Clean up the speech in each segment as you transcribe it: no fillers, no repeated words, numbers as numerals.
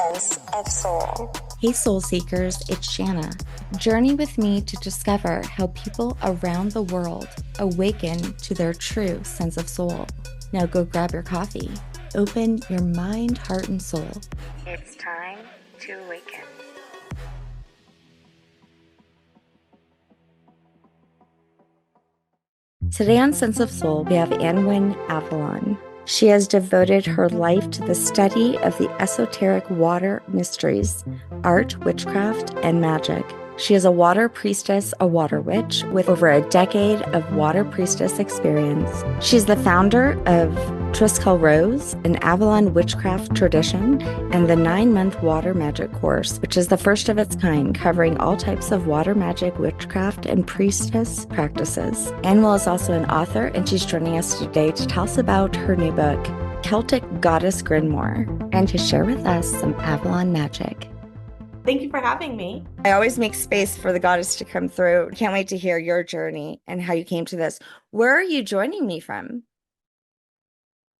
sense of soul. Hey Soul Seekers, it's Shanna. Journey with me to discover how people around the world awaken to their true sense of soul. Now go grab your coffee. Open your mind, heart, and soul. It's time to awaken. Today on Sense of Soul, we have Annwyn Avalon. She has devoted her life to the study of the esoteric water mysteries, art, witchcraft, and magic. She is a water priestess, a water witch, with over a decade of water priestess experience. She's the founder of Triskele, an Avalon witchcraft tradition, and the 9-month water magic course, which is the first of its kind, covering all types of water magic, witchcraft, and priestess practices. Annwyn is also an author, and she's joining us today to tell us about her new book, Celtic Goddess Grimoire, and to share with us some Avalon magic. Thank you for having me. I always make space for the goddess to come through. Can't wait to hear your journey and how you came to this. Where are you joining me from?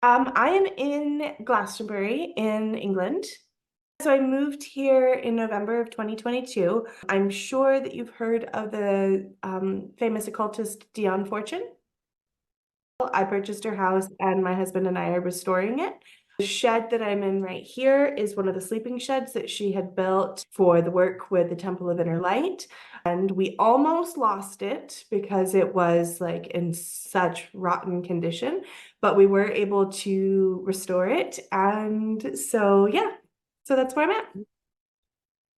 I am in Glastonbury in England. So I moved here in November of 2022. I'm sure that you've heard of the famous occultist Dion Fortune. I purchased her house and my husband and I are restoring it. The shed that I'm in right here is one of the sleeping sheds that she had built for the work with the Temple of Inner Light. And we almost lost it because it was like in such rotten condition, but we were able to restore it. And so, yeah, so that's where I'm at.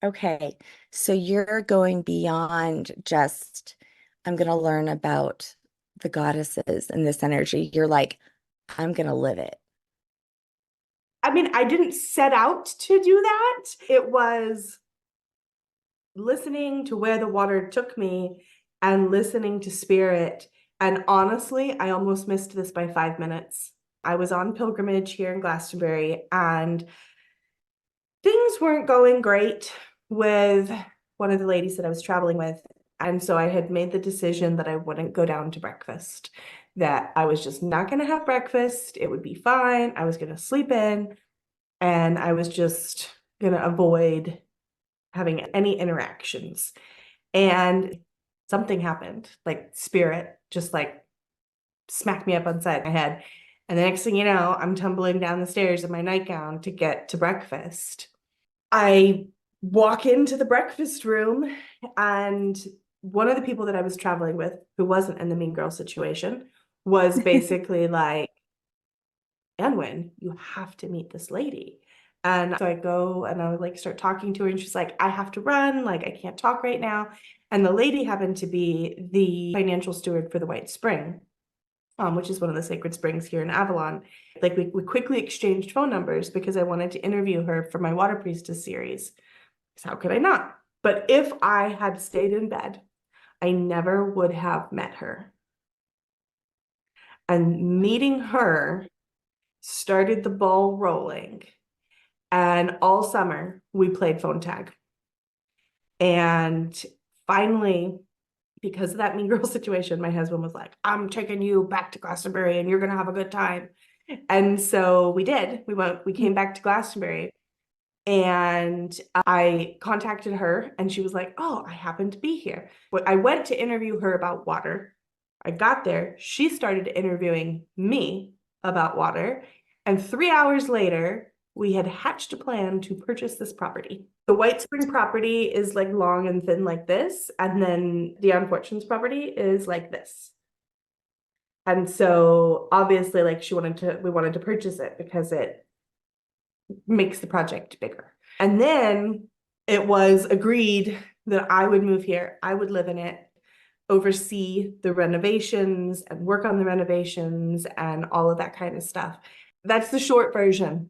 Okay, so you're going beyond just, I'm going to learn about the goddesses and this energy. You're like, I'm going to live it. I mean, I didn't set out to do that. It was listening to where the water took me and listening to spirit. And honestly, I almost missed this by 5 minutes. I was on pilgrimage here in Glastonbury and things weren't going great with one of the ladies that I was traveling with. And so I had made the decision that I wouldn't go down to breakfast, that I was just not going to have breakfast. It would be fine. I was going to sleep in and I was just going to avoid having any interactions. And something happened, like spirit just like smacked me up on the side of my head. And the next thing you know, I'm tumbling down the stairs in my nightgown to get to breakfast. I walk into the breakfast room and one of the people that I was traveling with, who wasn't in the mean girl situation, was basically like, Annwyn, you have to meet this lady. And so I go and I would like start talking to her and she's like, I have to run, like I can't talk right now. And the lady happened to be the financial steward for the White Spring, which is one of the sacred springs here in Avalon. Like we quickly exchanged phone numbers because I wanted to interview her for my Water Priestess series. So how could I not? But if I had stayed in bed, I never would have met her. And meeting her started the ball rolling. And all summer we played phone tag. And finally, because of that mean girl situation, my husband was like, I'm taking you back to Glastonbury and you're going to have a good time. And so we did. We came back to Glastonbury and I contacted her and she was like, oh, I happen to be here. But I went to interview her about water. I got there. She started interviewing me about water. And 3 hours later, we had hatched a plan to purchase this property. The White Spring property is like long and thin like this, and then the Unfortunate's property is like this. And so obviously like we wanted to purchase it because it makes the project bigger. And then it was agreed that I would move here, I would live in it, oversee the renovations and work on the renovations and all of that kind of stuff. That's the short version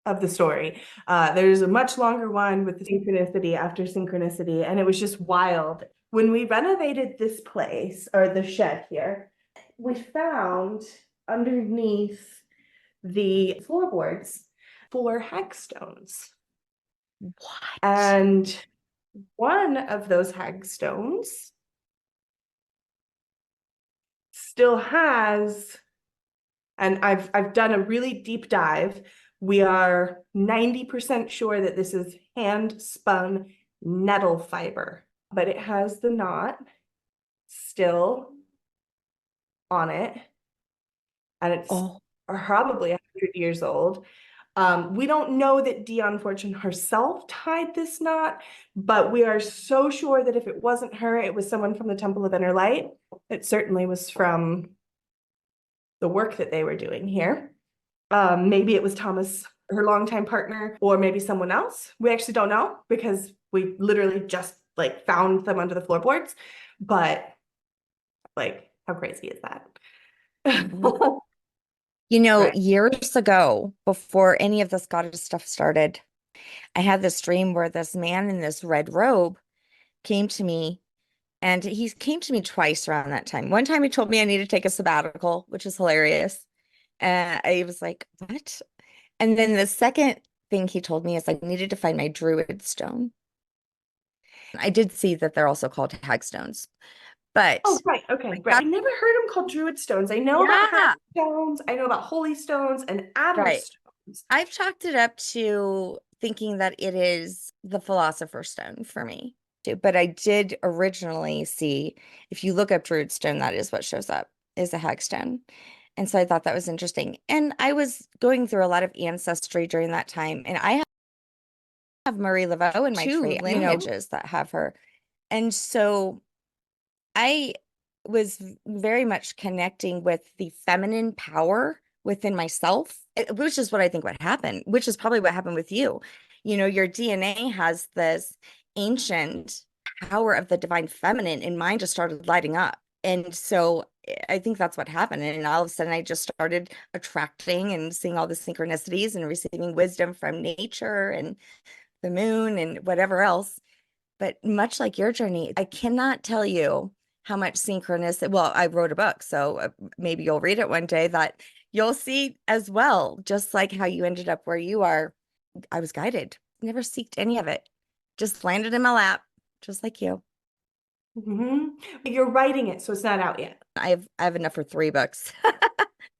of the story. There's a much longer one with the synchronicity after synchronicity, and it was just wild. When we renovated this place, or the shed here, we found underneath the floorboards 4 hagstones. What? And one of those hagstones still has, and I've done a really deep dive, We are 90% sure that this is hand spun nettle fiber, but it has the knot still on it, and it's probably 100 years old. We don't know that Dion Fortune herself tied this knot, but we are so sure that if it wasn't her, it was someone from the Temple of Inner Light. It certainly was from the work that they were doing here. Maybe it was Thomas, her longtime partner, or maybe someone else. We actually don't know because we literally just like found them under the floorboards. But like, how crazy is that? You know, Right. years ago, before any of this goddess stuff started, I had this dream where this man in this red robe came to me, and he came to me twice around that time. One time he told me I needed to take a sabbatical, which is hilarious. And I was like, what? And then the second thing he told me is I needed to find my druid stone. I did see that they're also called hagstones, but Oh, right. Okay. Right. I never heard them called druid stones. I know about hagstones. I know about holy stones and adder right. stones. I've chalked it up to thinking that it is the philosopher's stone for me too. But I did originally see, if you look up druid stone, that is what shows up, is a hagstone. And so I thought that was interesting. And I was going through a lot of ancestry during that time, and I have Marie Laveau in my tree, lineages that have her. And so I was very much connecting with the feminine power within myself, which is what I think would happen, which is probably what happened with you. You know, your DNA has this ancient power of the divine feminine, and mine just started lighting up. And so I think that's what happened. And all of a sudden, I just started attracting and seeing all the synchronicities and receiving wisdom from nature and the moon and whatever else. But much like your journey, I cannot tell you how much synchronicity. Well, I wrote a book, so maybe you'll read it one day that you'll see as well, just like how you ended up where you are. I was guided, never seeked any of it, just landed in my lap, just like you. You're writing it, so it's not out yet. I have enough for 3 books.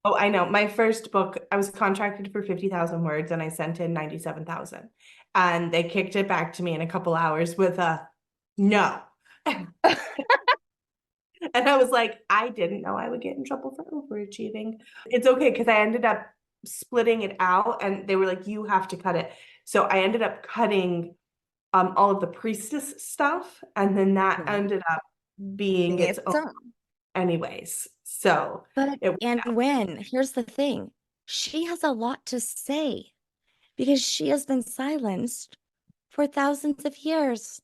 Oh, I know. My first book, I was contracted for 50,000 words and I sent in 97,000. And they kicked it back to me in a couple hours with a no. And I was like, I didn't know I would get in trouble for overachieving. It's okay because I ended up splitting it out and they were like, you have to cut it. So I ended up cutting all of the priestess stuff, and then that ended up being its own anyways. So But and when here's the thing, she has a lot to say because she has been silenced for thousands of years.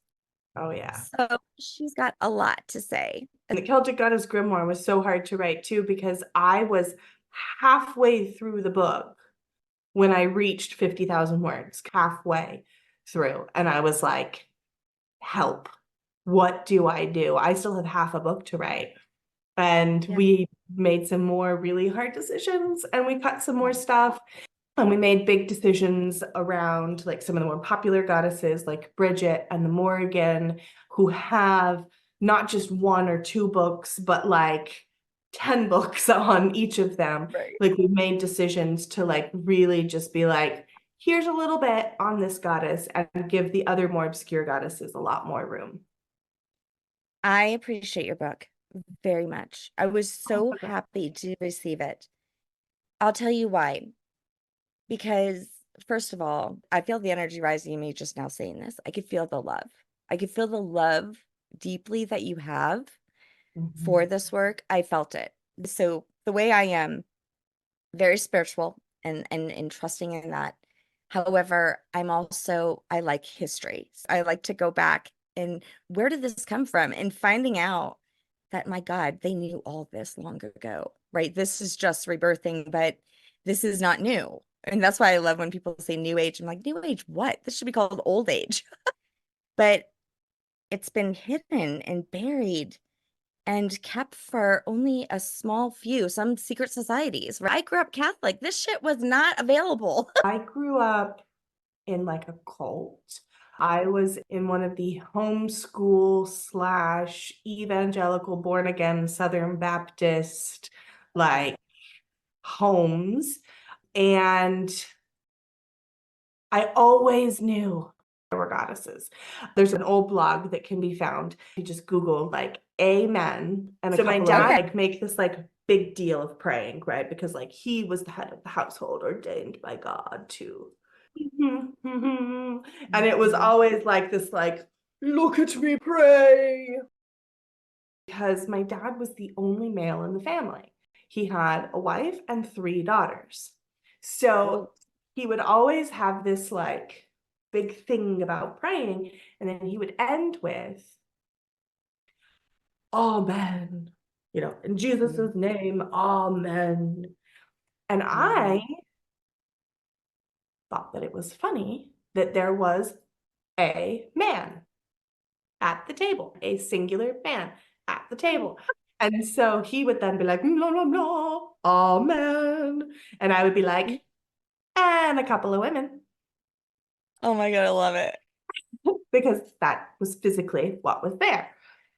Oh yeah. So she's got a lot to say. And the Celtic Goddess Grimoire was so hard to write too because I was halfway through the book when I reached 50,000 words, halfway through. And I was like, help, what do? I still have half a book to write. And we made some more really hard decisions and we cut some more stuff. And we made big decisions around like some of the more popular goddesses like Brigid and the Morrigan, who have not just 1 or 2 books, but like 10 books on each of them. Right. Like we made decisions to like really just be like, here's a little bit on this goddess and give the other more obscure goddesses a lot more room. I appreciate your book very much. I was so happy to receive it. I'll tell you why. Because, first of all, I feel the energy rising in me just now saying this. I could feel the love. I could feel the love deeply that you have for this work. I felt it. So the way I am, very spiritual and trusting in that. However, I like history. I like to go back and where did this come from? And finding out that, my God, they knew all this long ago, right? This is just rebirthing, but this is not new. And that's why I love when people say new age. I'm like, new age, what? This should be called old age. But it's been hidden and buried and kept for only a small few, some secret societies. I grew up Catholic. This shit was not available. I grew up in like a cult. I was in one of the homeschool / evangelical born again Southern Baptist like homes. And I always knew there were goddesses. There's an old blog that can be found. You just Google like amen and so my dad like make this like big deal of praying, right? Because like he was the head of the household ordained by God to and it was always like this like, look at me pray. Because my dad was the only male in the family. He had a wife and 3 daughters. So he would always have this like big thing about praying, and then he would end with amen, you know, in Jesus's name, amen. And I thought that it was funny that there was a man at the table, a singular man at the table. And so he would then be like, no, no, no, amen. And I would be like, and a couple of women. Oh my God, I love it. Because that was physically what was there.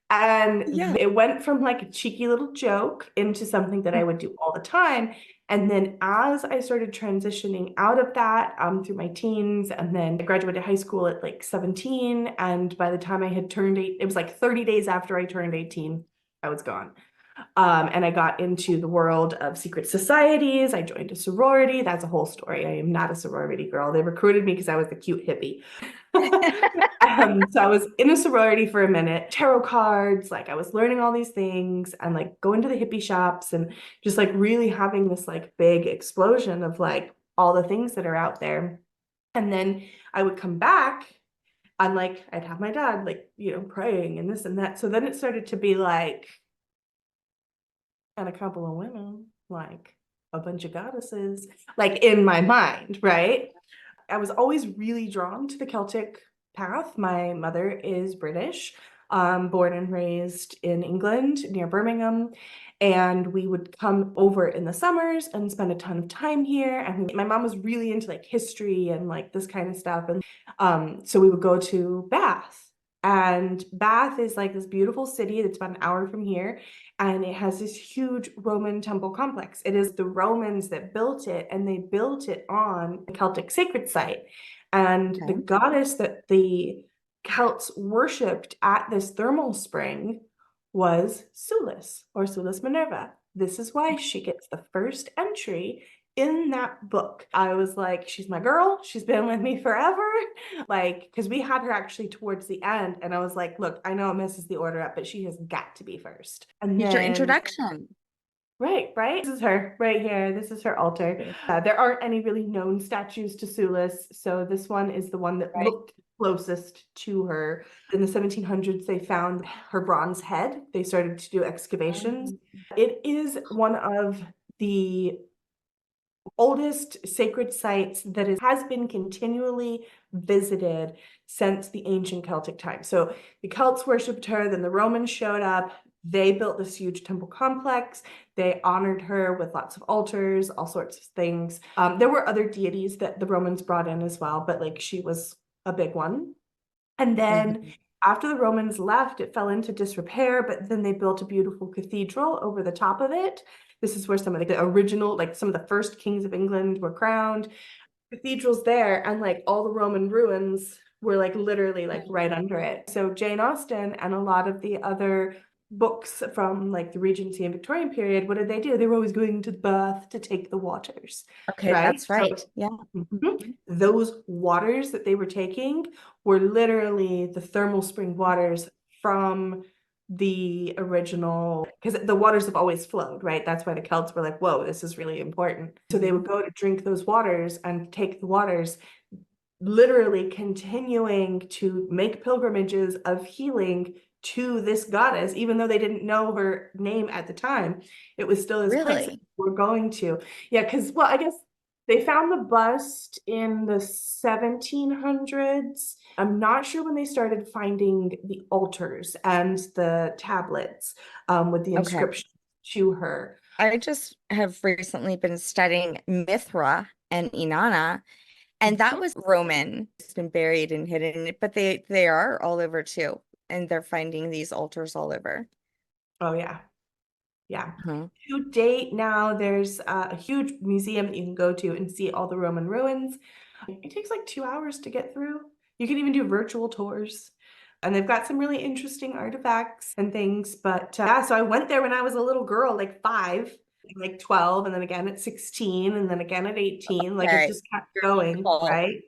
And it went from like a cheeky little joke into something that I would do all the time. And then as I started transitioning out of that through my teens, and then I graduated high school at like 17. And by the time I had turned 8, it was like 30 days after I turned 18, I was gone. And I got into the world of secret societies. I joined a sorority. That's a whole story. I am not a sorority girl. They recruited me because I was the cute hippie. So I was in a sorority for a minute, tarot cards, like I was learning all these things and like going to the hippie shops and just like really having this like big explosion of like all the things that are out there. And then I would come back and like I'd have my dad like, you know, praying and this and that. So then it started to be like, and a couple of women, like a bunch of goddesses, like in my mind, right? I was always really drawn to the Celtic path. My mother is British, born and raised in England near Birmingham. And we would come over in the summers and spend a ton of time here. And my mom was really into like history and like this kind of stuff. And so we would go to Bath. And Bath is like this beautiful city that's about an hour from here. And it has this huge Roman temple complex. It is the Romans that built it, and they built it on a Celtic sacred site. And the goddess that the Celts worshipped at this thermal spring was Sulis, or Sulis Minerva. This is why she gets the first entry in that book. I was like, she's my girl. She's been with me forever. Like, because we had her actually towards the end. And I was like, look, I know it messes the order up, but she has got to be first. And Here's your then, introduction. right. This is her right here. This is her altar. There aren't any really known statues to Sulis. So this one is the one that looked closest to her. In the 1700s, they found her bronze head. They started to do excavations. It is one of the oldest sacred sites that has been continually visited since the ancient Celtic times. So the Celts worshipped her, then the Romans showed up. They built this huge temple complex. They honored her with lots of altars, all sorts of things. There were other deities that the Romans brought in as well, but like she was a big one. And then after the Romans left, it fell into disrepair, but then they built a beautiful cathedral over the top of it. This is where some of the original, like some of the first kings of England were crowned. Cathedral's there, and like all the Roman ruins were like literally like right under it. So Jane Austen and a lot of the other books from like the Regency and Victorian period, what did they do? They were always going to Bath to take the waters. Okay, right? that's right. So, yeah. Those waters that they were taking were literally the thermal spring waters from the original, because the waters have always flowed, right? That's why the Celts were like, whoa, this is really important. So they would go to drink those waters and take the waters, literally continuing to make pilgrimages of healing to this goddess, even though they didn't know her name at the time. It was still this place that we're going to. Yeah, because, well, I guess they found the bust in the 1700s. I'm not sure when they started finding the altars and the tablets with the inscription to her. I just have recently been studying Mithra and Inanna, and that was Roman. It's been buried and hidden, but they are all over too, and they're finding these altars all over. Oh yeah. Yeah. Huh? To date now, there's a huge museum that you can go to and see all the Roman ruins. It takes like 2 hours to get through. You can even do virtual tours. And they've got some really interesting artifacts and things. But yeah, so I went there when I was a little girl, like 5, like 12, and then again at 16, and then again at 18. Like it Okay. just kept You're going, full. right?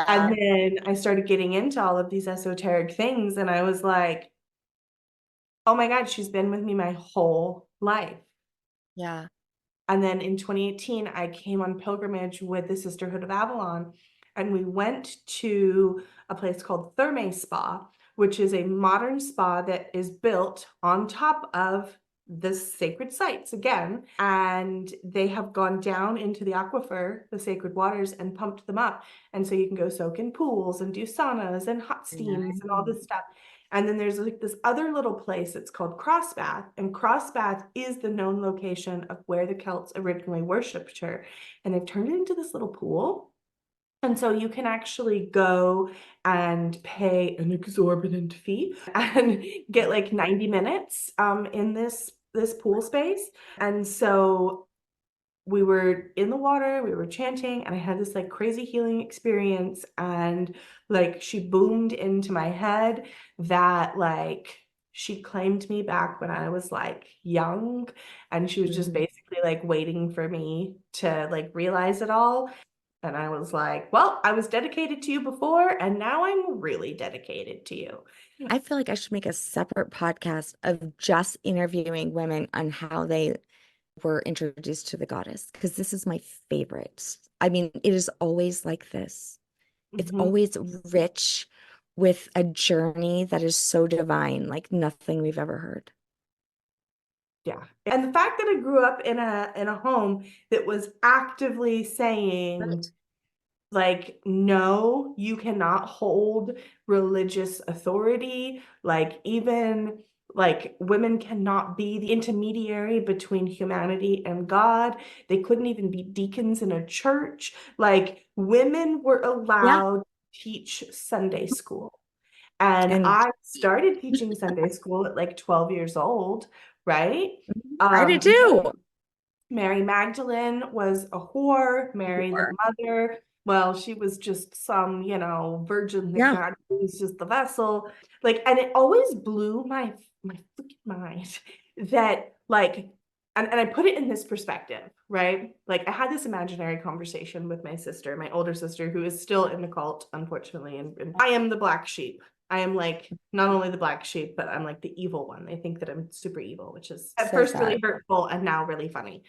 And Yeah. then I started getting into all of these esoteric things, and I was like, oh my God, she's been with me my whole life. Yeah. And then in 2018, I came on pilgrimage with the Sisterhood of Avalon, and we went to a place called Therme Spa, which is a modern spa that is built on top of the sacred sites again. And they have gone down into the aquifer, the sacred waters, and pumped them up. And so you can go soak in pools and do saunas and hot steams and all this stuff. And then there's like this other little place that's called Crossbath, and Crossbath is the known location of where the Celts originally worshipped her. And they've turned it into this little pool. And so you can actually go and pay an exorbitant fee and get like 90 minutes in this pool space. And so we were in the water, we were chanting, and I had this like crazy healing experience, and like she boomed into my head that like she claimed me back when I was like young, and she was just basically like waiting for me to like realize it all. And I was like, well, I was dedicated to you before, and now I'm really dedicated to you. I feel like I should make a separate podcast of just interviewing women on how they were introduced to the goddess, because this is my favorite. I mean, it is always like this. It's Mhm. always rich with a journey that is so divine, like nothing we've ever heard. Yeah. And the fact that I grew up in a home that was actively saying, Right. like, no, you cannot hold religious authority. Like, even like women cannot be the intermediary between humanity and God. They couldn't even be deacons in a church. Like, women were Yeah. allowed to teach Sunday school. And And I started teaching Sunday school at like 12 years old, right? I did too. Mary Magdalene was a whore. Mary the Sure. mother, well, she was just some, virgin that Yeah. God was just the vessel. Like, and it always blew my freaking mind that like, and I put it in this perspective, right? Like I had this imaginary conversation with my sister, my older sister, who is still in the cult, unfortunately, and I am the black sheep. I am like not only the black sheep, but I'm like the evil one. They think that I'm super evil, which is at So first really sad. hurtful and now really funny.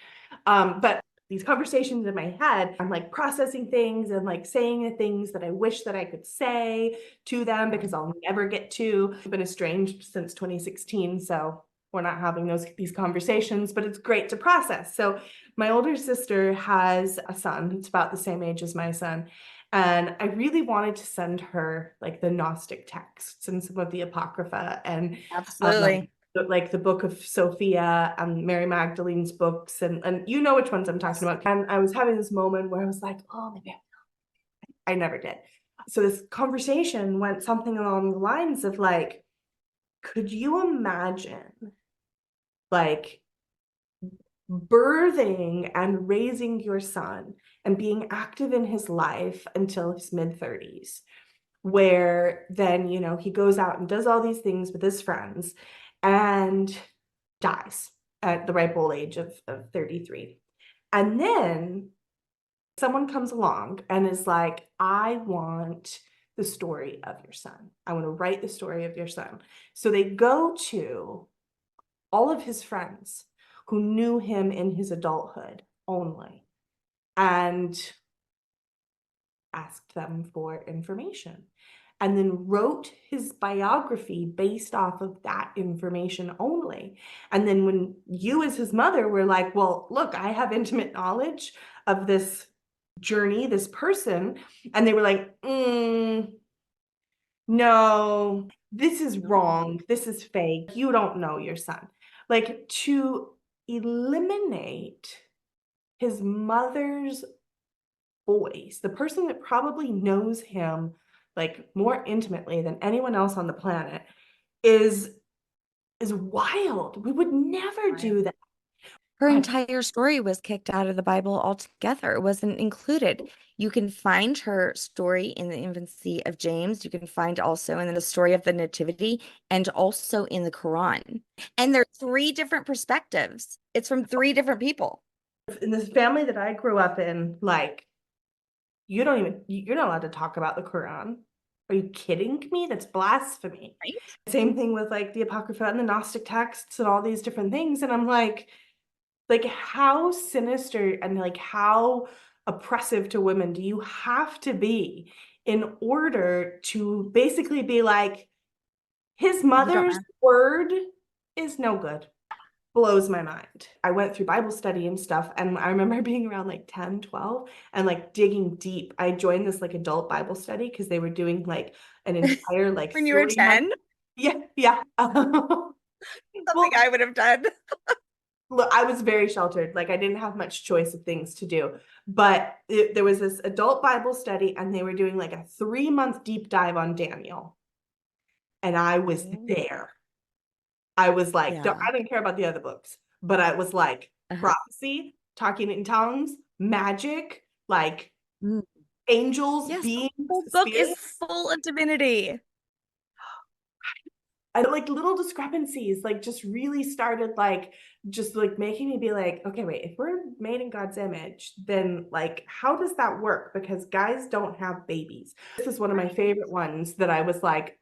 But these conversations in my head, I'm like processing things and like saying the things that I wish that I could say to them because I'll never get to. I've been estranged since 2016, so we're not having these conversations, but it's great to process. So my older sister has a son who's about the same age as my son. And I really wanted to send her like the Gnostic texts and some of the Apocrypha and Absolutely. like the book of Sophia and Mary Magdalene's books, and you know which ones I'm talking about. And I was having this moment where I was like, oh, maybe I never did. So this conversation went something along the lines of like, could you imagine like birthing and raising your son and being active in his life until his mid-30s, where then, he goes out and does all these things with his friends and dies at the ripe old age of 33. And then someone comes along and is like, I want the story of your son. I want to write the story of your son. So they go to all of his friends who knew him in his adulthood only and asked them for information and then wrote his biography based off of that information only. And then when you as his mother were like, well, look, I have intimate knowledge of this journey, this person, and they were like, no, this is wrong, this is fake, you don't know your son. Like, to eliminate his mother's voice, the person that probably knows him like more intimately than anyone else on the planet, is wild. We would never do that. Her God, entire story was kicked out of the Bible altogether. It wasn't included. You can find her story in the infancy of James. You can find also in the story of the Nativity and also in the Quran. And there are three different perspectives. It's from three different people. in this family that I grew up in, like, you're not allowed to talk about the Quran. Are you kidding me? That's blasphemy. Right? Same thing with like the Apocrypha and the Gnostic texts and all these different things. And I'm like how sinister and like how oppressive to women do you have to be in order to basically be like, his You don't mother's know. word is no good? Blows my mind. I went through Bible study and stuff, and I remember being around like 10, 12, and like digging deep. I joined this like adult Bible study because they were doing like an entire like When you were 3 month. 10, Yeah, yeah. something Well, I would have done. look, I was very sheltered. Like I didn't have much choice of things to do. But there was this adult Bible study, and they were doing like a 3 month deep dive on Daniel. And I was Oh, there. I was like, yeah. I didn't care about the other books, but I was like, Uh-huh. prophecy, talking in tongues, magic, like Mm. angels, Yes, the beings, whole book is spirits. full of divinity. And like little discrepancies, like just really started like just like making me be like, okay, wait, if we're made in God's image, then like how does that work? Because guys don't have babies. This is one of my favorite ones that I was like,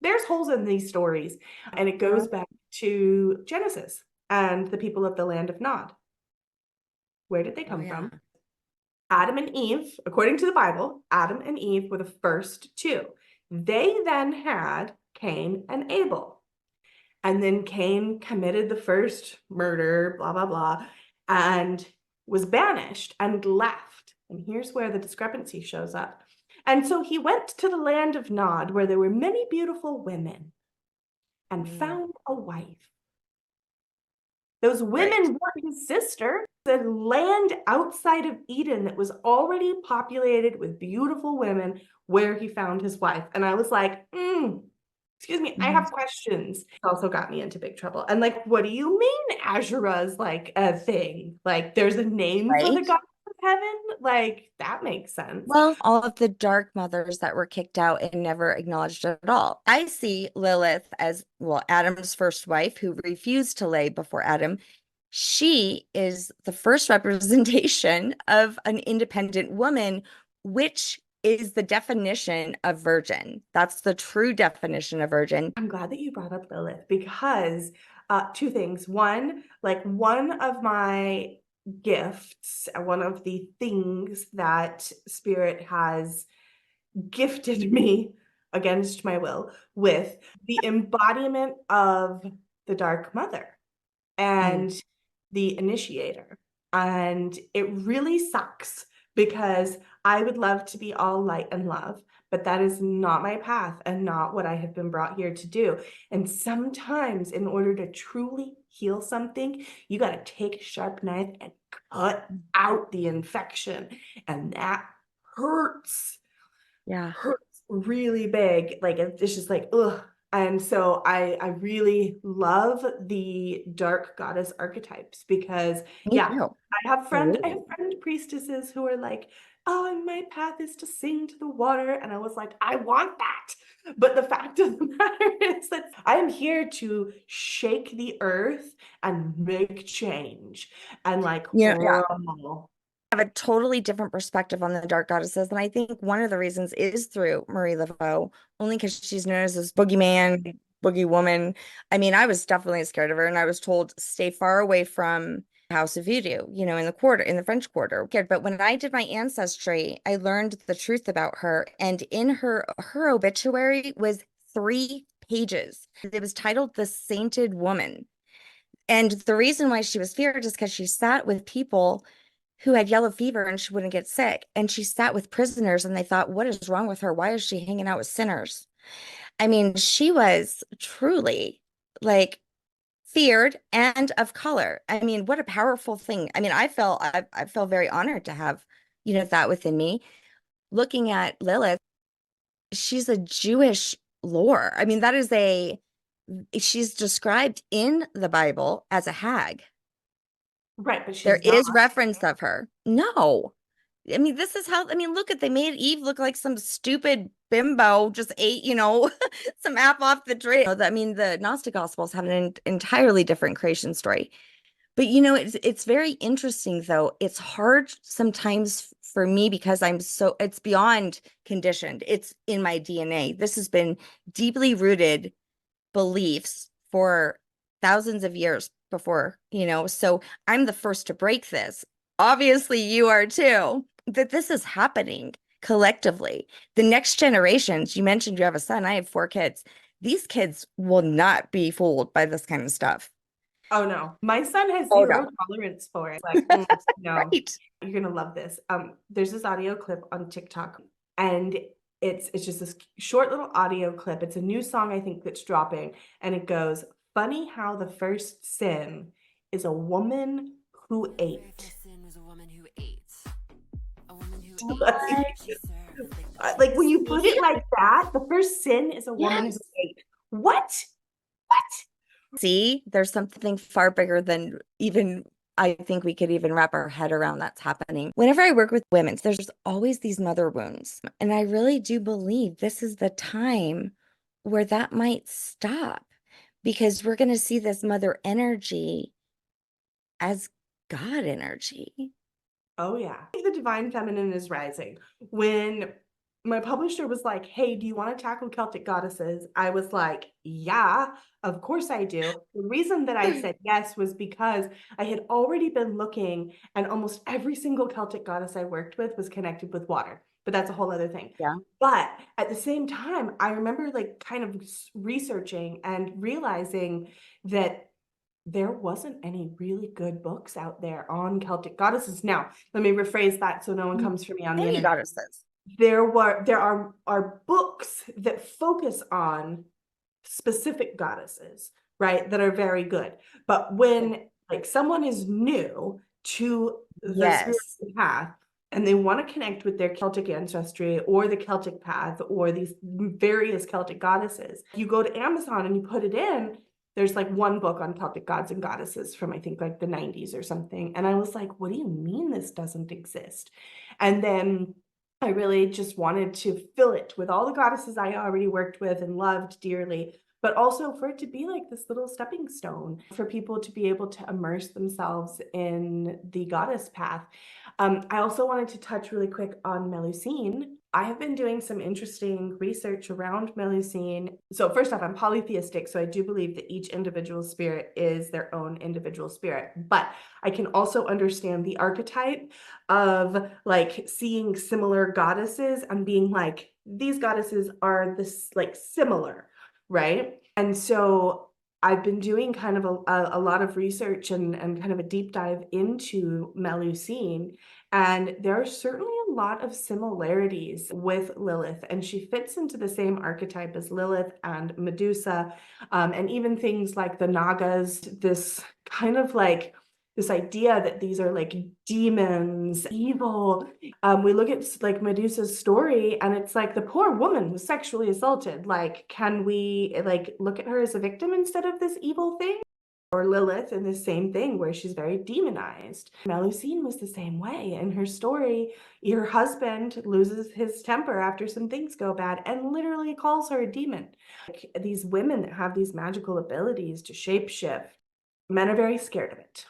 there's holes in these stories. And it goes back to Genesis and the people of the land of Nod. Where did they Oh, come yeah. from? Adam and Eve, according to the Bible, Adam and Eve were the first two. They then had Cain and Abel. And then Cain committed the first murder, blah, blah, blah, and was banished and left. And here's where the discrepancy shows up. And so he went to the land of Nod, where there were many beautiful women, and Mm. found a wife. Those Right. women were his sister. The land outside of Eden that was already populated with beautiful women, where he found his wife. And I was like, excuse me, I Mhm. have questions. It also got me into big trouble. And like, what do you mean Azura's like a thing? Like, there's a name for the Right. god of heaven? Like, that makes sense. Well, all of the dark mothers that were kicked out and never acknowledged at all. I see Lilith as, well, Adam's first wife who refused to lay before Adam. She is the first representation of an independent woman, which is the definition of virgin. That's the true definition of virgin. I'm glad that you brought up Lilith because two things. One, like one of my gifts, one of the things that Spirit has gifted me against my will with the embodiment of the Dark Mother Mm. and the initiator. And it really sucks because I would love to be all light and love, but that is not my path and not what I have been brought here to do. And sometimes, in order to truly heal something, you got to take a sharp knife and cut out the infection. And that hurts Yeah. hurts really big. Like it's just like, ugh. And so I really love the dark goddess archetypes because Me yeah, too. I have Absolutely. friend priestesses who are like, oh, and my path is to sing to the water. And I was like, I want that. But the fact of the matter is that I am here to shake the earth and make change. And like, Yeah. oh, Have a totally different perspective on the dark goddesses. And I think one of the reasons is through Marie Laveau, only because she's known as this boogeyman, boogie woman. I mean, I was definitely scared of her, and I was told stay far away from House of Voodoo, in the quarter, in the French Quarter. But when I did my ancestry, I learned the truth about her. And in her obituary was 3 pages. It was titled The Sainted Woman. And the reason why she was feared is because she sat with people who had yellow fever and she wouldn't get sick. And she sat with prisoners and they thought, what is wrong with her? Why is she hanging out with sinners? I mean, she was truly like feared and of color. I mean, what a powerful thing. I mean, I felt very honored to have, that within me. Looking at Lilith, she's a Jewish lore. I mean, she's described in the Bible as a hag. Right, but There she's not. is reference of her. No. I mean, this is how, I mean, look at, they made Eve look like some stupid bimbo, just ate, some app off the tree. I mean, the Gnostic Gospels have an entirely different creation story. But it's very interesting though. It's hard sometimes for me because it's beyond conditioned. It's in my DNA. This has been deeply rooted beliefs for thousands of years before, so I'm the first to break this. Obviously, you are too, that this is happening collectively. The next generations, you mentioned you have a son, I have 4 kids. These kids will not be fooled by this kind of stuff. Oh no, my son has Oh, zero no. tolerance for it. Like, no, Right. you're gonna love this. There's this audio clip on TikTok, and it's just this short little audio clip. It's a new song I think that's dropping, and it goes, "Funny how the first sin is a woman who ate." Like when you put it like that, the first sin is a woman who Yes. ate. What? What? See, there's something far bigger than even I think we could even wrap our head around that's happening. Whenever I work with women, there's always these mother wounds. And I really do believe this is the time where that might stop because we're going to see this mother energy as God energy. Oh yeah. The divine feminine is rising. When my publisher was like, "Hey, do you want to tackle Celtic goddesses?" I was like, "Yeah, of course I do." The reason that I said yes was because I had already been looking, and almost every single Celtic goddess I worked with was connected with water. But that's a whole other thing. Yeah. But at the same time, I remember like kind of researching and realizing that there wasn't any really good books out there on Celtic goddesses. Now, let me rephrase that so no one comes for me on the Any internet. goddesses. There are books that focus on specific goddesses, right? That are very good. But when like someone is new to the spiritual Yes. path and they want to connect with their Celtic ancestry or the Celtic path or these various Celtic goddesses, you go to Amazon and you put it in. There's like one book on Celtic gods and goddesses from I think like the 90s or something. And I was like, what do you mean this doesn't exist? And then I really just wanted to fill it with all the goddesses I already worked with and loved dearly, but also for it to be like this little stepping stone for people to be able to immerse themselves in the goddess path. I also wanted to touch really quick on Melusine. I have been doing some interesting research around Melusine. So first off, I'm polytheistic, so I do believe that each individual spirit is their own individual spirit. But I can also understand the archetype of like seeing similar goddesses and being like, these goddesses are this like similar, right? And so I've been doing kind of a lot of research and kind of a deep dive into Melusine. And there are certainly a lot of similarities with Lilith, and she fits into the same archetype as Lilith and Medusa, and even things like the Nagas, this kind of like this idea that these are like demons, evil. We look at like Medusa's story and it's like the poor woman was sexually assaulted. Like, can we like look at her as a victim instead of this evil thing? Or Lilith in the same thing where she's very demonized. Melusine was the same way. In her story, her husband loses his temper after some things go bad and literally calls her a demon. Like, these women that have these magical abilities to shapeshift, men are very scared of it.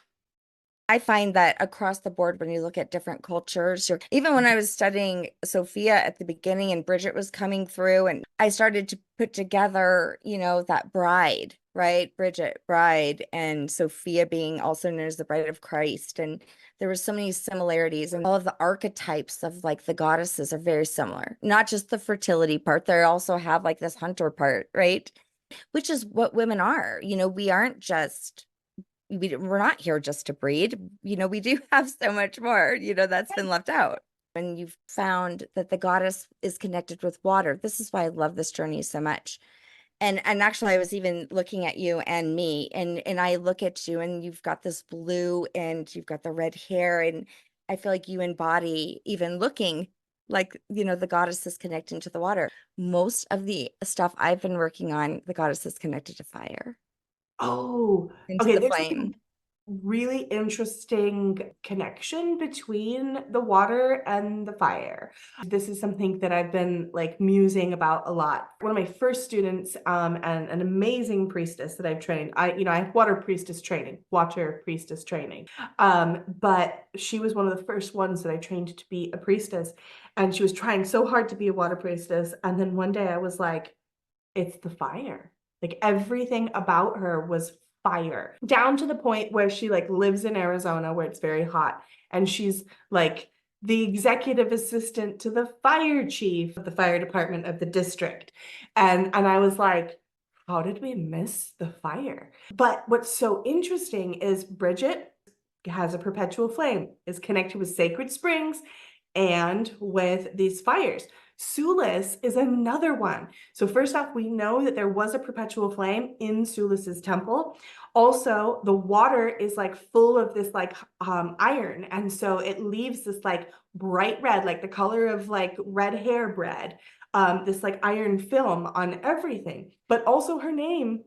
I find that across the board, when you look at different cultures, or even when I was studying Sophia at the beginning and Brigid was coming through, and I started to put together, that bride, right? Brigid, bride, and Sophia being also known as the bride of Christ. And there were so many similarities, and all of the archetypes of like the goddesses are very similar, not just the fertility part. They also have like this hunter part, right? Which is what women are. We aren't just we're not here just to breed. We do have so much more, that's been left out. And you've found that the goddess is connected with water. This is why I love this journey so much. And actually I was even looking at you and me, and I look at you and you've got this blue and you've got the red hair, and I feel like you embody even looking like, the goddess is connecting to the water. Most of the stuff I've been working on, the goddess is connected to fire, Oh, into okay. the There's like flame. really interesting connection between the water and the fire. This is something that I've been like musing about a lot. One of my first students, and an amazing priestess that I've trained, I have Water Priestess Training, but she was one of the first ones that I trained to be a priestess, and she was trying so hard to be a water priestess. And then one day I was like, it's the fire. Like everything about her was fire, down to the point where she like lives in Arizona where it's very hot, and she's like the executive assistant to the fire chief of the fire department of the district. And I was like, how did we miss the fire? But what's so interesting is Brigid has a perpetual flame, is connected with sacred springs and with these fires. Sulis is another one. So first off, we know that there was a perpetual flame in Sulis's temple. Also, the water is like full of this like iron, and so it leaves this like bright red, like the color of like red hair bread, this like iron film on everything. But also her name,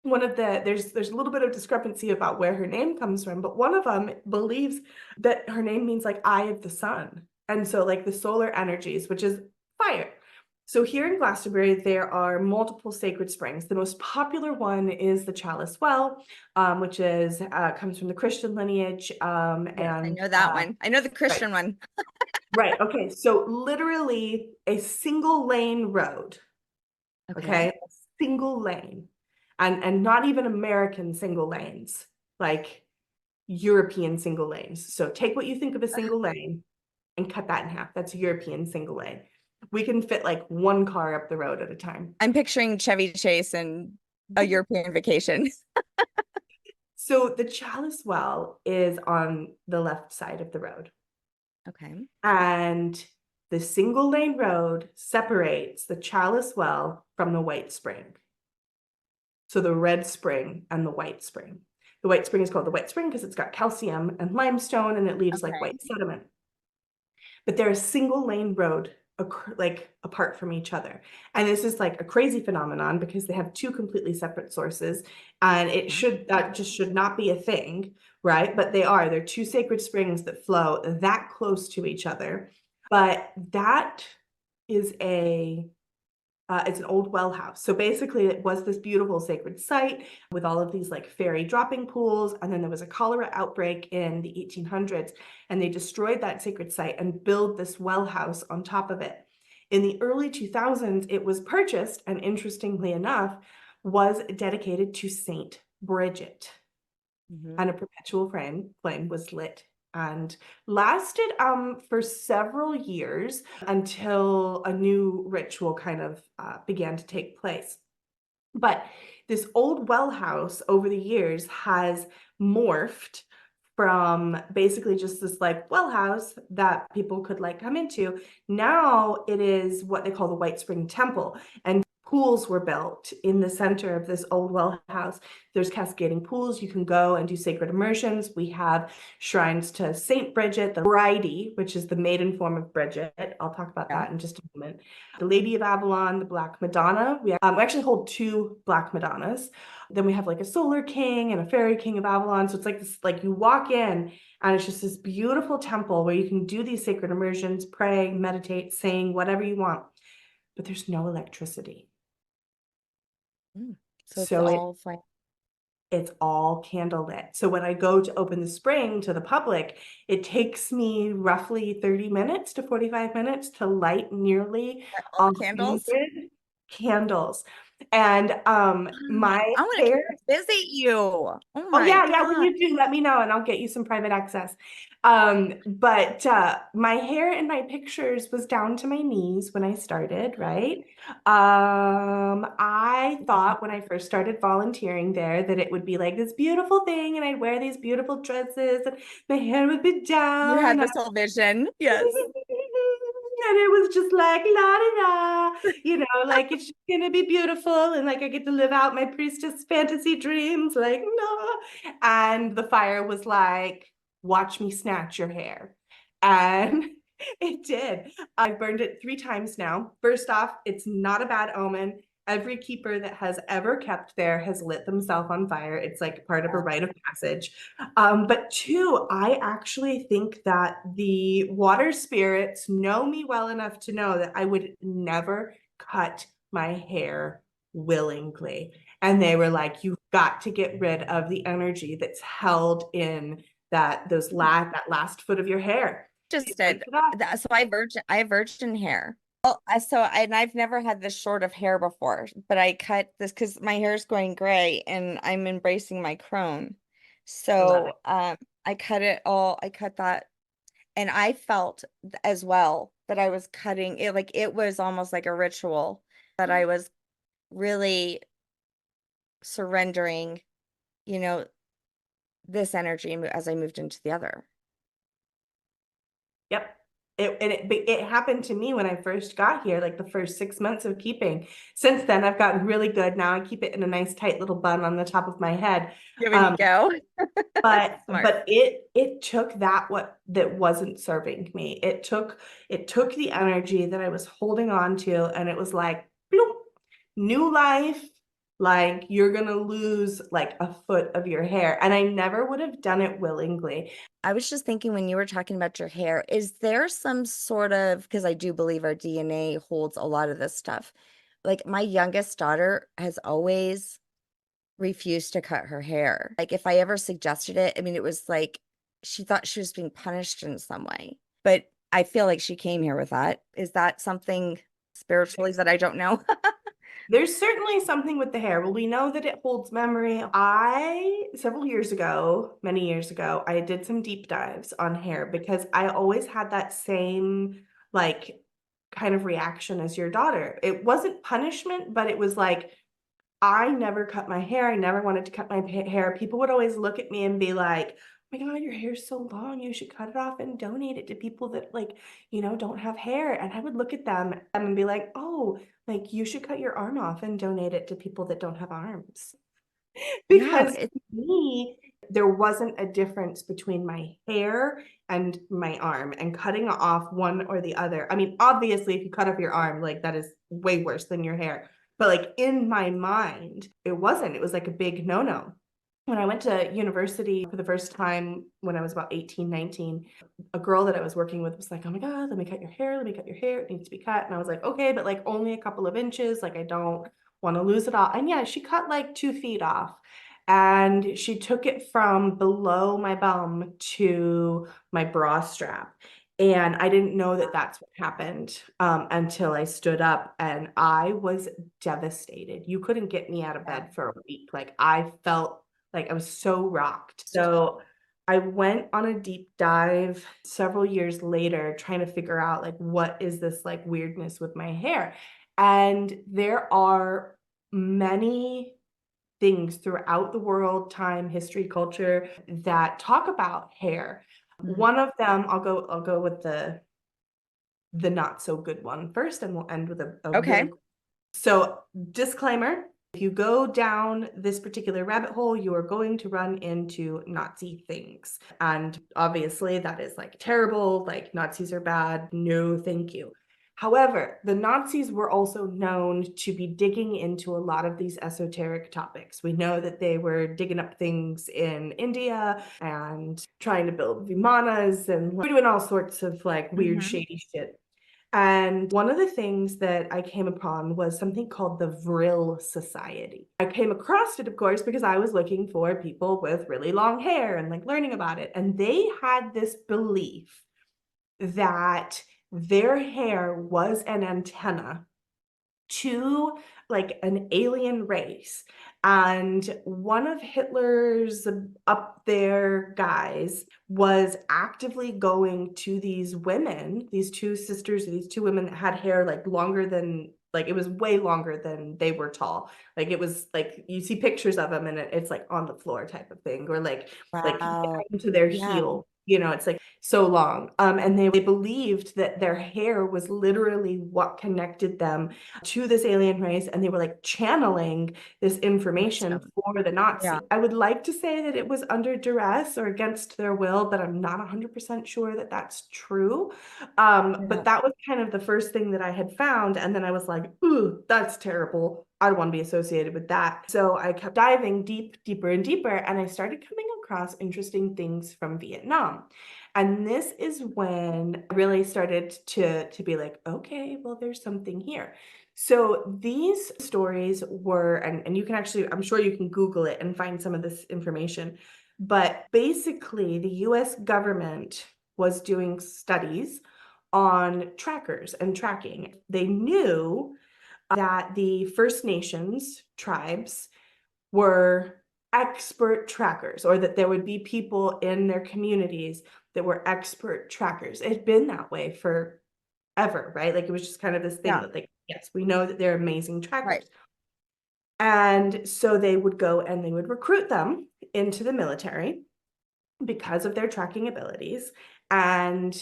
there's a little bit of discrepancy about where her name comes from, but one of them believes that her name means like eye of the sun. And so like the solar energies, which is fire. So here in Glastonbury, there are multiple sacred springs. The most popular one is the Chalice Well, which is comes from the Christian lineage. Yes, And I know that one. I know the Christian one. right. Okay. So literally a single lane road. Okay. A single lane. And not even American single lanes, like European single lanes. So take what you think of a single lane and cut that in half. That's a European single lane. We can fit like one car up the road at a time. I'm picturing Chevy Chase and a European vacation. So the Chalice Well is on the left side of the road. Okay. And the single lane road separates the Chalice Well from the White Spring. So the red spring and the white spring. The white spring is called the white spring because it's got calcium and limestone, and it leaves like white sediment. But they're a single lane road, like apart from each other. And this is like a crazy phenomenon because they have two completely separate sources, and that just should not be a thing, right? But they're two sacred springs that flow that close to each other. But that is it's an old well house. So basically it was this beautiful sacred site with all of these like fairy dropping pools. And then there was a cholera outbreak in the 1800s, and they destroyed that sacred site and built this well house on top of it. In the early 2000s, it was purchased, and interestingly enough, was dedicated to Saint Brigid. And a perpetual flame was lit and lasted for several years until a new ritual kind of began to take place. But this old well house over the years has morphed from basically just this like well house that people could like come into. Now it is what they call the White Spring Temple, and pools were built in the center of this old well house. There's cascading pools. You can go and do sacred immersions. We have shrines to Saint Brigid, the Bride, which is the maiden form of Brigid. I'll talk about that in just a moment. The Lady of Avalon, the Black Madonna. We actually hold two Black Madonnas. Then we have like a Solar King and a Fairy King of Avalon. So it's like this, like you walk in and it's just this beautiful temple where you can do these sacred immersions, pray, meditate, sing, whatever you want. But there's no electricity. So it's all candlelit. So when I go to open the spring to the public, it takes me roughly 30 minutes to 45 minutes to light nearly 100 candles. And my I want hair to visit you. Oh Oh my yeah, when God. you do, let me know and I'll get you some private access. But my hair in my pictures was down to my knees when I started, right? I thought when I first started volunteering there that it would be like this beautiful thing, and I'd wear these beautiful dresses and my hair would be down. You had this whole vision. Yes. And it was just like la da da, like it's just gonna be beautiful, and like I get to live out my priestess fantasy dreams, like no. And the fire was like, watch me snatch your hair. And it did. I burned it 3 times now. First off, it's not a bad omen. Every keeper that has ever kept there has lit themselves on fire. It's like part of a rite of passage. But two, I actually think that the water spirits know me well enough to know that I would never cut my hair willingly. And they were like, you've got to get rid of the energy that's held in that last foot of your hair. Just did that. So I have virgin hair. Well, and I've never had this short of hair before, but I cut this because my hair is going gray and I'm embracing my crone. I love it. So I cut it all, I cut that, and I felt as well that I was cutting it, like it was almost like a ritual that I was really surrendering, you know, this energy as I moved into the other. Yep. It happened to me when I first got here, like the first 6 months of keeping. Since then, I've gotten really good. Now I keep it in a nice tight little bun on the top of my head. There we go. But Smart. it took that wasn't serving me. It took the energy that I was holding on to, and it was like, bloop, new life. Like you're gonna lose like a foot of your hair. And I never would have done it willingly. I was just thinking when you were talking about your hair, is there some sort of, because I do believe our DNA holds a lot of this stuff. Like my youngest daughter has always refused to cut her hair. Like if I ever suggested it, I mean, it was like she thought she was being punished in some way. But I feel like she came here with that. Is that something spiritually that I don't know? There's certainly something with the hair. Well, we know that it holds memory. Several years ago, many years ago, I did some deep dives on hair because I always had that same like kind of reaction as your daughter. It wasn't punishment, but it was like, I never cut my hair. I never wanted to cut my hair. People would always look at me and be like, oh my God, your hair's so long. You should cut it off and donate it to people that like, don't have hair. And I would look at them and be like, oh, like you should cut your arm off and donate it to people that don't have arms. Yeah, Because to me, there wasn't a difference between my hair and my arm, and cutting off one or the other. I mean, obviously, if you cut off your arm, like that is way worse than your hair. But like in my mind, it wasn't. It was like a big no-no. When I went to university for the first time when I was about 18, 19, a girl that I was working with was like, oh my God, let me cut your hair. Let me cut your hair. It needs to be cut. And I was like, okay, but like only a couple of inches. Like I don't want to lose it all. And yeah, she cut like 2 feet off. And she took it from below my bum to my bra strap. And I didn't know that that's what happened until I stood up, and I was devastated. You couldn't get me out of bed for a week. Like I felt like I was so rocked. So I went on a deep dive several years later trying to figure out like what is this like weirdness with my hair. And there are many things throughout the world, time, history, culture that talk about hair. One of them, I'll go with the not so good one first, and we'll end with a okay. really. So disclaimer, if you go down this particular rabbit hole, you are going to run into Nazi things. And obviously that is like terrible, like Nazis are bad, no thank you. However, the Nazis were also known to be digging into a lot of these esoteric topics. We know that they were digging up things in India and trying to build vimanas, and we're doing all sorts of like weird, shady shit. And one of the things that I came upon was something called the Vril Society. I came across it, of course, because I was looking for people with really long hair and like learning about it. And they had this belief that their hair was an antenna to like an alien race. And one of Hitler's up there guys was actively going to these women, these two sisters, these two women that had hair like longer than, like it was way longer than they were tall. Like it was like you see pictures of them and it's like on the floor type of thing, or like Wow. down to their Yeah. heel. It's like so long. And they believed that their hair was literally what connected them to this alien race, and they were like channeling this information Awesome. for the Nazi. Yeah. I would like to say that it was under duress or against their will, but I'm not 100% sure that that's true. Yeah. But that was kind of the first thing that I had found, and then I was like, ooh, that's terrible. I don't want to be associated with that. So I kept diving deeper and deeper, and I started coming across interesting things from Vietnam. And this is when I really started to be like, okay, well, there's something here. So these stories were, and you can actually, I'm sure you can Google it and find some of this information. But basically, the US government was doing studies on trackers and tracking. They knew that the First Nations tribes were expert trackers, or that there would be people in their communities that were expert trackers. It had been that way forever, right? Like it was just kind of this thing that, like, yes, we know that they're amazing trackers. Right. And so they would go and they would recruit them into the military because of their tracking abilities. And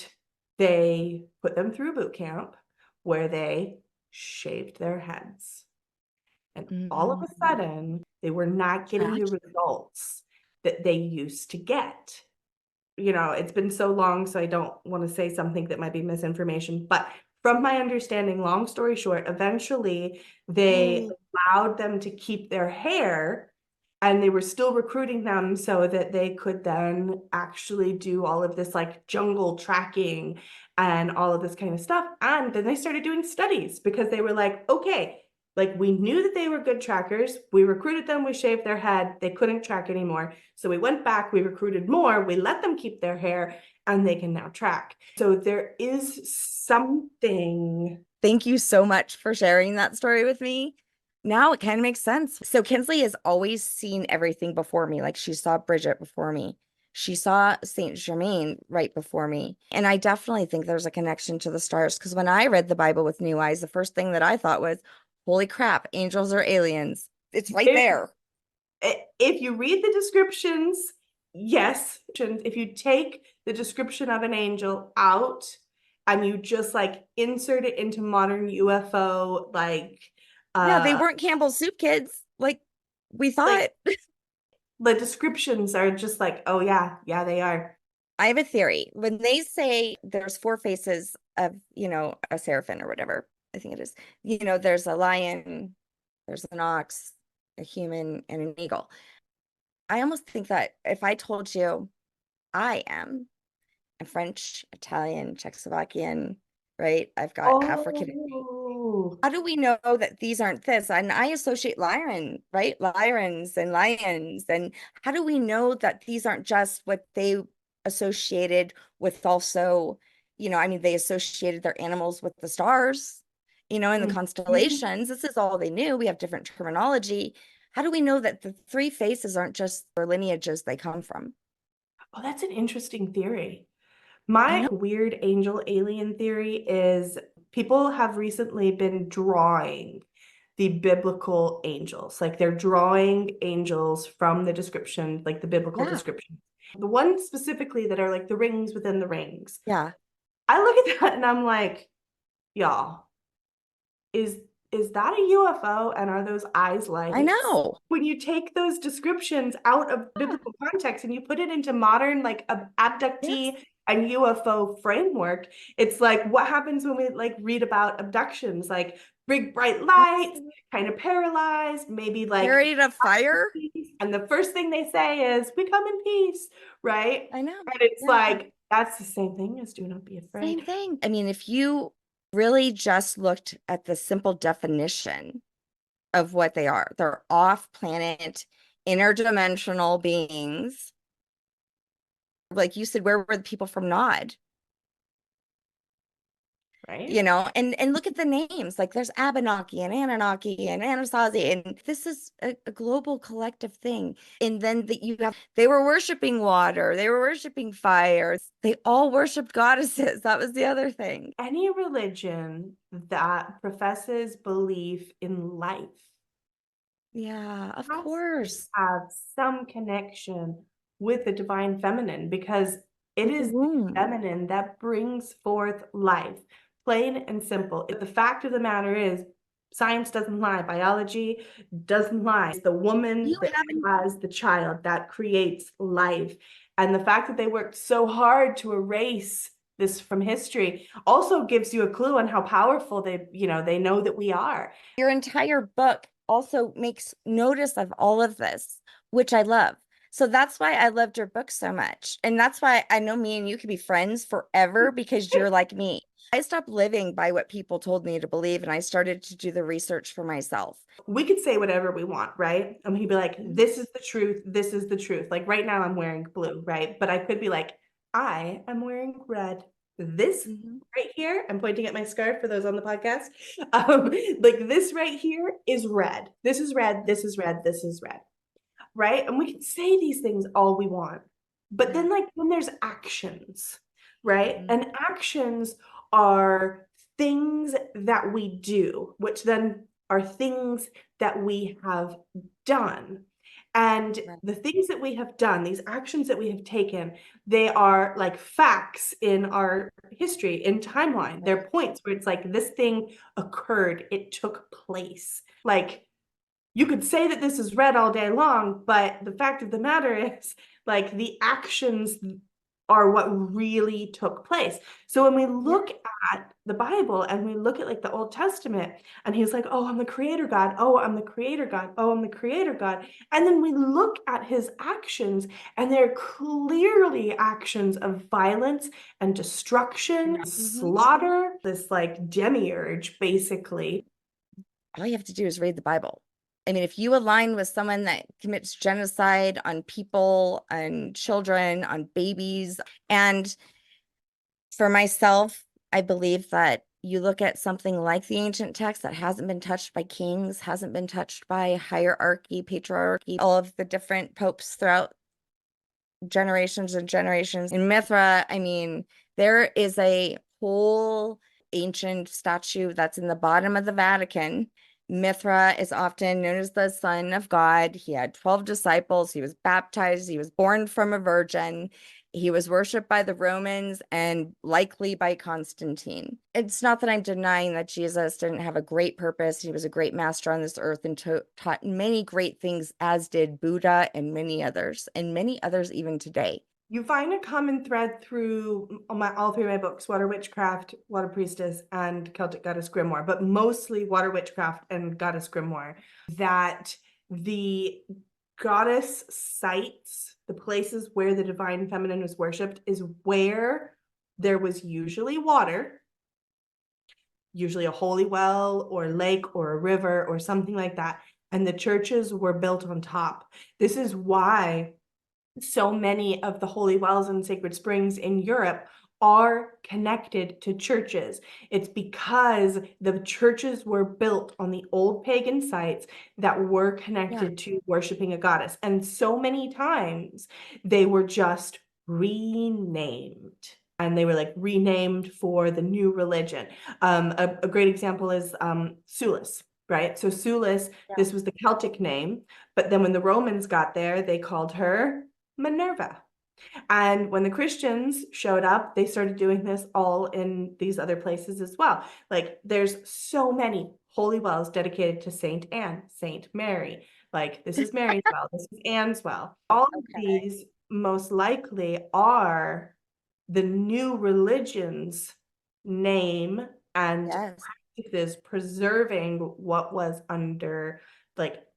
they put them through boot camp where they shaved their heads. And all of a sudden, they were not getting the results that they used to get. You know, it's been so long, so I don't want to say something that might be misinformation. But from my understanding, long story short, eventually they allowed them to keep their hair, and they were still recruiting them so that they could then actually do all of this like jungle tracking and all of this kind of stuff. And then they started doing studies because they were like, okay, like we knew that they were good trackers. We recruited them, we shaved their head, they couldn't track anymore. So we went back, we recruited more, we let them keep their hair, and they can now track. So there is something. Thank you so much for sharing that story with me. Now it kind of makes sense. So Kinsley has always seen everything before me. Like she saw Brigid before me. She saw Saint Germain right before me. And I definitely think there's a connection to the stars, because when I read the Bible with new eyes, the first thing that I thought was, holy crap, angels are aliens. It's right there. If you read the descriptions, yes. If you take the description of an angel out and you just like insert it into modern UFO, like yeah, they weren't Campbell's soup kids like we thought. Like, the descriptions are just like, oh yeah, they are. I have a theory. When they say there's 4 faces of, a seraphim or whatever, I think it is, there's a lion, there's an ox, a human, and an eagle. I almost think that if I told you I am a French, Italian, Czechoslovakian, right? I've got African. How do we know that these aren't this? And I associate Lyran, right? Lyrans and lions. And how do we know that these aren't just what they associated with also, they associated their animals with the stars, in the constellations. This is all they knew. We have different terminology. How do we know that the 3 faces aren't just their lineages they come from? Oh, that's an interesting theory. My weird angel alien theory is people have recently been drawing the biblical angels. Like they're drawing angels from the description, like the biblical description. The ones specifically that are like the rings within the rings. Yeah. I look at that and I'm like, y'all, is that a UFO, and are those eyes lights? I know. When you take those descriptions out of biblical context and you put it into modern like abductee and UFO framework, it's like, what happens when we like read about abductions? Like big bright lights, kind of paralyzed, maybe like carried a fire. And the first thing they say is, we come in peace, right? I know. And it's like, that's the same thing as do not be afraid. Same thing. I mean, if you really just looked at the simple definition of what they are, they're off-planet, interdimensional beings. Like you said, where were the people from Nod? Right. And look at the names. Like there's Abenaki and Anunnaki and Anasazi, and this is a global collective thing. And then they were worshiping water, they were worshiping fire, they all worshiped goddesses. That was the other thing. Any religion that professes belief in life, of course, have some connection with the divine feminine, because it is the feminine that brings forth life. Plain and simple. The fact of the matter is, science doesn't lie. Biology doesn't lie. It's the woman that has the child that creates life. And the fact that they worked so hard to erase this from history also gives you a clue on how powerful they know that we are. Your entire book also makes notice of all of this, which I love. So that's why I loved your book so much. And that's why I know me and you could be friends forever because you're like me. I stopped living by what people told me to believe and I started to do the research for myself. We could say whatever we want, right? And he'd be like, this is the truth. This is the truth. Like right now I'm wearing blue, right? But I could be like, I am wearing red. This right here, I'm pointing at my scarf for those on the podcast. Like this right here is red. This is red. This is red. This is red. Right? And we can say these things all we want. But then like when there's actions, right? And actions are things that we do, which then are things that we have done. And the things that we have done, these actions that we have taken, they are like facts in our history, in timeline. They're points where it's like this thing occurred, it took place. Like you could say that this is red all day long, but the fact of the matter is, like, the actions are what really took place. So when we look at the Bible and we look at like the Old Testament, and he's like, oh, I'm the creator God. Oh, I'm the creator God. Oh, I'm the creator God. And then we look at his actions, and they're clearly actions of violence and destruction, slaughter, this like demiurge, basically. All you have to do is read the Bible. I mean, if you align with someone that commits genocide on people, on children, on babies, and for myself, I believe that you look at something like the ancient text that hasn't been touched by kings, hasn't been touched by hierarchy, patriarchy, all of the different popes throughout generations and generations. In Mithra, I mean, there is a whole ancient statue that's in the bottom of the Vatican. Mithra is often known as the son of God. He had 12 disciples. He was baptized. He was born from a virgin. He was worshipped by the Romans and likely by Constantine. It's not that I'm denying that Jesus didn't have a great purpose. He was a great master on this earth and taught many great things, as did Buddha and many others even today. You find a common thread through all three of my books, Water Witchcraft, Water Priestess, and Celtic Goddess Grimoire, but mostly Water Witchcraft and Goddess Grimoire, that the goddess sites, the places where the divine feminine was worshipped, is where there was usually water, usually a holy well or lake or a river or something like that, and the churches were built on top. This is why so many of the holy wells and sacred springs in Europe are connected to churches. It's because the churches were built on the old pagan sites that were connected to worshiping a goddess. And so many times they were just renamed. And they were like renamed for the new religion. A great example is Sulis, right? So Sulis, this was the Celtic name, but then when the Romans got there, they called her Minerva. And when the Christians showed up, they started doing this all in these other places as well. Like there's so many holy wells dedicated to Saint Anne, Saint Mary. Like this is Mary's well, this is Anne's well. All of these most likely are the new religion's name and practices preserving what was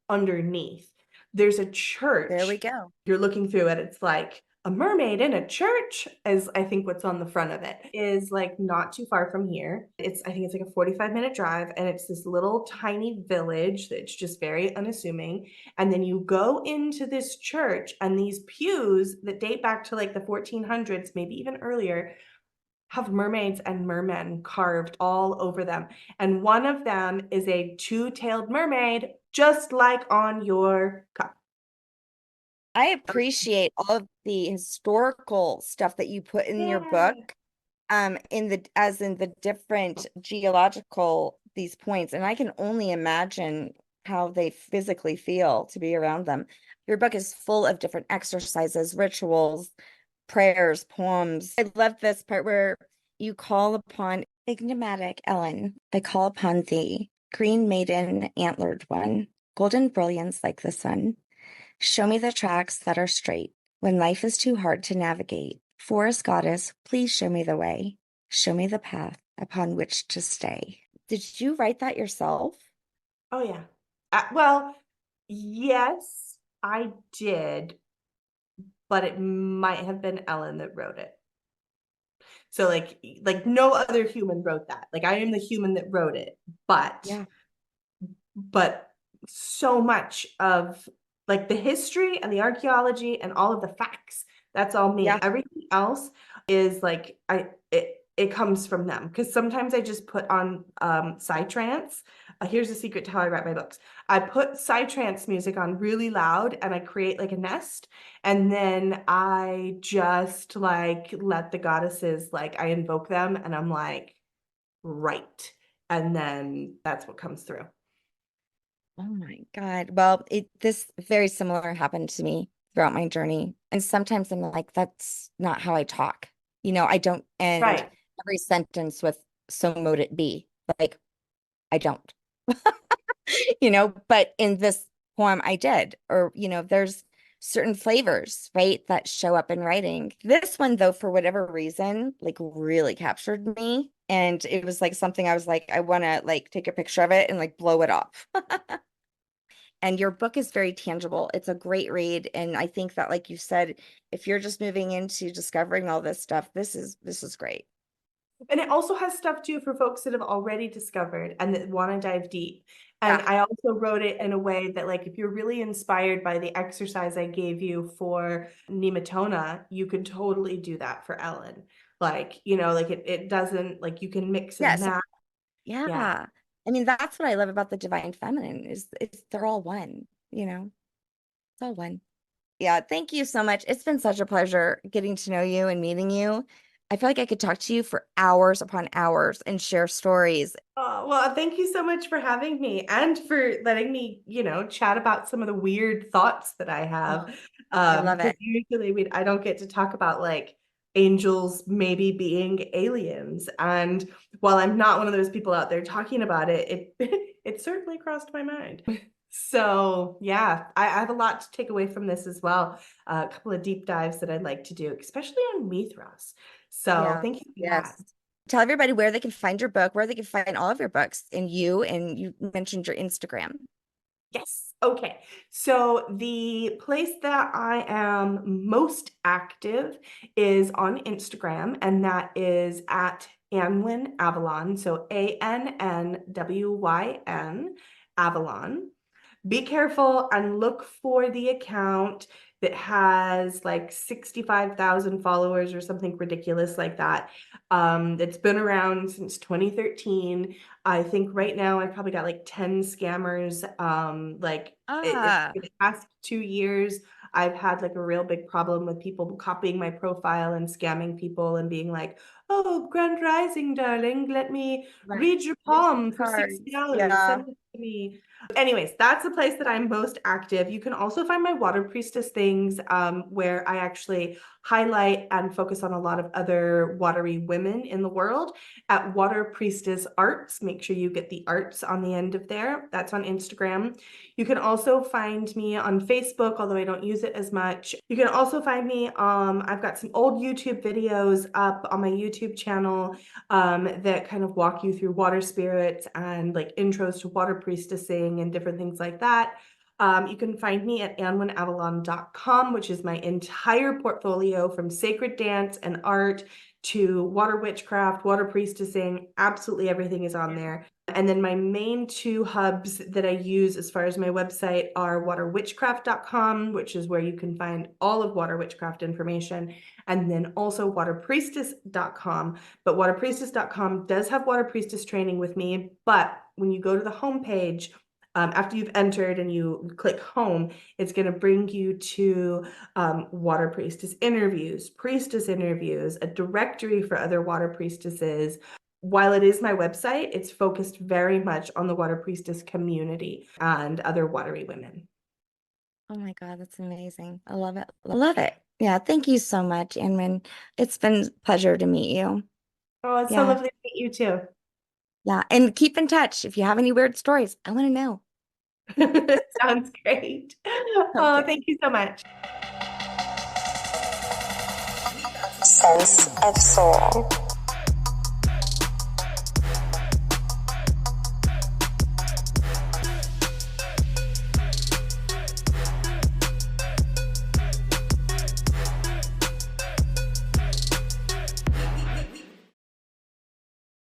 underneath. There's a church. There we go. You're looking through it. It's like a mermaid in a church, is I think what's on the front of it, is like not too far from here. I think it's like a 45-minute drive, and it's this little tiny village that's just very unassuming. And then you go into this church, and these pews that date back to like the 1400s, maybe even earlier, have mermaids and mermen carved all over them. And one of them is a two-tailed mermaid, just like on your cup. I appreciate all of the historical stuff that you put in your book, in the different geological these points, and I can only imagine how they physically feel to be around them. Your book is full of different exercises, rituals, prayers, poems. I love this part where you call upon enigmatic Elen. I call upon thee, green maiden, antlered one, golden brilliance like the sun. Show me the tracks that are straight when life is too hard to navigate. Forest goddess, please show me the way. Show me the path upon which to stay. Did you write that yourself? Oh, yeah. Well, yes, I did, but it might have been Ellen that wrote it. So like no other human wrote that. Like I am the human that wrote it, but Yeah. but so much of like the history and the archaeology and all of the facts, that's all me. Yeah. Everything else is like it comes from them, because sometimes I just put on psytrance. Here's a secret to how I write my books. I put psytrance music on really loud and I create like a nest, and then I just like let the goddesses, like I invoke them and I'm like, right, and then that's what comes through. Oh my God. Well, this very similar happened to me throughout my journey. And sometimes I'm like, that's not how I talk. I don't end Right. every sentence with so mote it be. Like, I don't. But in this poem I did. Or, there's certain flavors, right, that show up in writing. This one, though, for whatever reason, like really captured me. And it was like something I was like, I want to like take a picture of it and like blow it up. And your book is very tangible. It's a great read. And I think that, like you said, if you're just moving into discovering all this stuff, this is great. And it also has stuff too for folks that have already discovered and that want to dive deep. And Yeah. I also wrote it in a way that, like, if you're really inspired by the exercise I gave you for Nematona, you could totally do that for Ellen. Like, like it doesn't, like, you can mix and Yes. match. Yeah. Yeah. I mean, that's what I love about the divine feminine is they're all one, it's all one. Yeah. Thank you so much. It's been such a pleasure getting to know you and meeting you. I feel like I could talk to you for hours upon hours and share stories. Oh, well, thank you so much for having me and for letting me, chat about some of the weird thoughts that I have. Oh, I love Because it. usually I don't get to talk about like angels maybe being aliens. And while I'm not one of those people out there talking about it, it certainly crossed my mind. So yeah, I have a lot to take away from this as well. A couple of deep dives that I'd like to do, especially on Mithras. So Yeah. thank you for Yes. that. Tell everybody where they can find your book, where they can find all of your books, and you mentioned your Instagram. Yes. Okay. So the place that I am most active is on Instagram, and that is at Annwyn Avalon. So Annwyn Avalon. Be careful and look for the account that has like 65,000 followers or something ridiculous like that. It's been around since 2013. I think right now I've probably got like 10 scammers. Like Ah, for the past 2 years, I've had like a real big problem with people copying my profile and scamming people and being like, oh, Grand Rising, darling, let me right. read your Here's some palm for cards. $60. Yeah. Send it to me. Anyways, that's the place that I'm most active. You can also find my Water Priestess things, where I actually highlight and focus on a lot of other watery women in the world at Water Priestess Arts. Make sure you get the arts on the end of there. That's on Instagram. You can also find me on Facebook, although I don't use it as much. You can also find me, I've got some old YouTube videos up on my YouTube channel that kind of walk you through water spirits and like intros to water priestessing and different things like that. You can find me at annwynavalon.com, which is my entire portfolio from sacred dance and art to water witchcraft, water priestessing. Absolutely everything is on there. And then my main two hubs that I use as far as my website are waterwitchcraft.com, which is where you can find all of water witchcraft information, and then also waterpriestess.com. But waterpriestess.com does have Water Priestess Training with me. But when you go to the homepage, after you've entered and you click home, it's going to bring you to water priestess interviews, a directory for other water priestesses. While it is my website, it's focused very much on the water priestess community and other watery women. Oh my God, that's amazing. I love it. I love it. Yeah, thank you so much, Annwyn. It's been a pleasure to meet you. Oh, it's so Yeah. lovely to meet you too. Yeah. And keep in touch. If you have any weird stories, I want to know. Sounds great. Oh, Okay. thank you so much. Sense of soul.